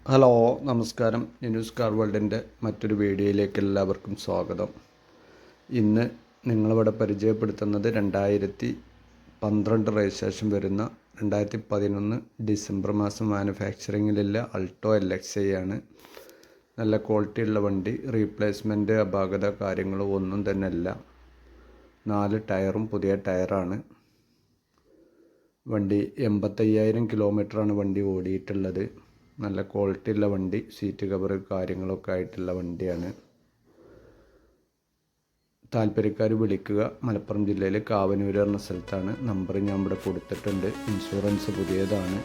Hello നമസ്കാരം. News car വേൾഡിൻ്റെ മറ്റൊരു വീഡിയോയിലേക്ക് എല്ലാവർക്കും സ്വാഗതം. ഇന്ന് നിങ്ങളിവിടെ പരിചയപ്പെടുത്തുന്നത് 2012 രജിസ്ട്രേഷൻ വരുന്ന 2011 ഡിസംബർ മാസം മാനുഫാക്ചറിങ്ങിലുള്ള അൾട്ടോ LXi ആണ്. നല്ല ക്വാളിറ്റി ഉള്ള വണ്ടി. റീപ്ലേസ്മെൻറ്റ് അപാകത കാര്യങ്ങളോ ഒന്നും തന്നെ അല്ല. 4 ടയറും പുതിയ ടയറാണ്. വണ്ടി 85,000 കിലോമീറ്ററാണ് വണ്ടി ഓടിയിട്ടുള്ളത്. നല്ല ക്വാളിറ്റി ഉള്ള വണ്ടി. സീറ്റ് കവർ കാര്യങ്ങളൊക്കെ ആയിട്ടുള്ള വണ്ടിയാണ്. താല്പര്യക്കാർ വിളിക്കുക. മലപ്പുറം ജില്ലയിൽ കാവനൂർ എന്ന സ്ഥലത്താണ്. നമ്പർ ഞാൻ ഇവിടെ കൊടുത്തിട്ടുണ്ട്. ഇൻഷുറൻസ് പുതിയതാണ്.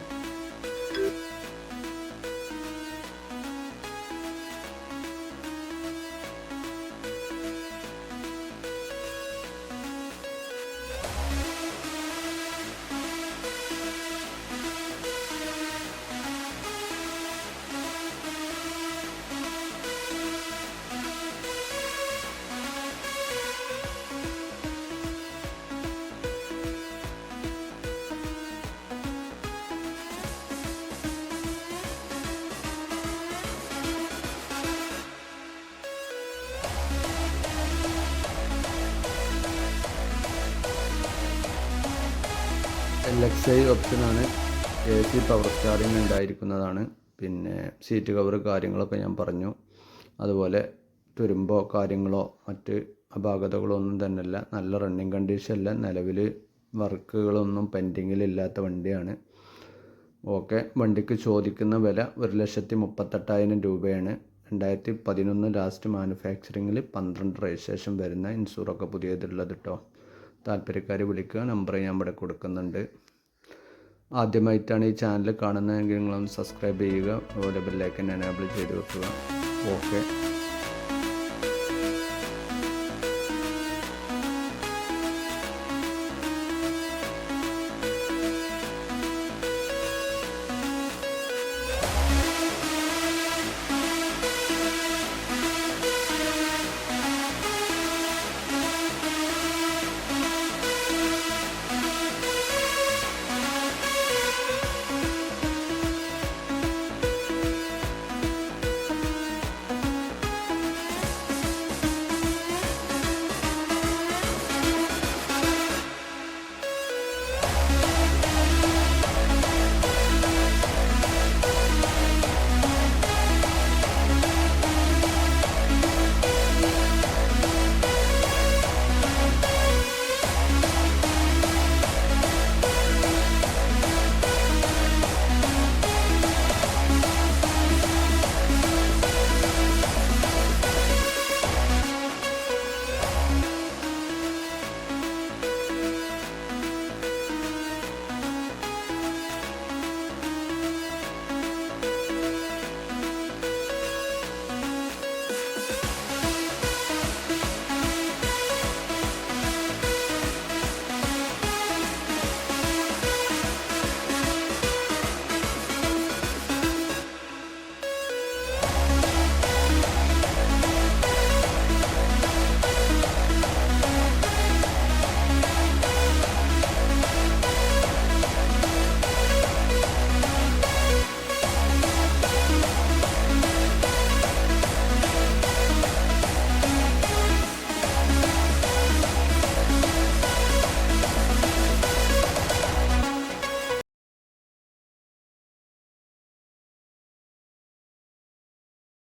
LXi ഓപ്ഷനാണ്. AC പവർ സ്റ്റാറിംഗ് ഉണ്ടായിരിക്കുന്നതാണ്. പിന്നെ സീറ്റ് കവർ കാര്യങ്ങളൊക്കെ ഞാൻ പറഞ്ഞു. അതുപോലെ തുരുമ്പോ കാര്യങ്ങളോ മറ്റ് അപാകതകളോ ഒന്നും തന്നെയല്ല. നല്ല റണ്ണിങ് കണ്ടീഷനല്ല. നിലവിൽ വർക്കുകളൊന്നും പെൻഡിങ്ങിലില്ലാത്ത വണ്ടിയാണ്. ഓക്കെ. വണ്ടിക്ക് ചോദിക്കുന്ന വില 1,38,000 രൂപയാണ്. 2011 ലാസ്റ്റ് മാനുഫാക്ചറിങ്ങിൽ 12 രജിസ്ട്രേഷൻ വരുന്ന ഇൻഷൂറൊക്കെ പുതിയതുള്ളത് കേട്ടോ. താല്പര്യക്കാർ വിളിക്കുക. നമ്പർ ഞാൻ ഇവിടെ കൊടുക്കുന്നുണ്ട്. ആദ്യമായിട്ടാണ് ഈ ചാനൽ കാണുന്നതെങ്കിൽ നിങ്ങളൊന്ന് സബ്സ്ക്രൈബ് ചെയ്യുക. അതുപോലെ ബെല്ലൈക്കൻ എനേബിൾ ചെയ്ത് വെക്കുക. ഓക്കെ.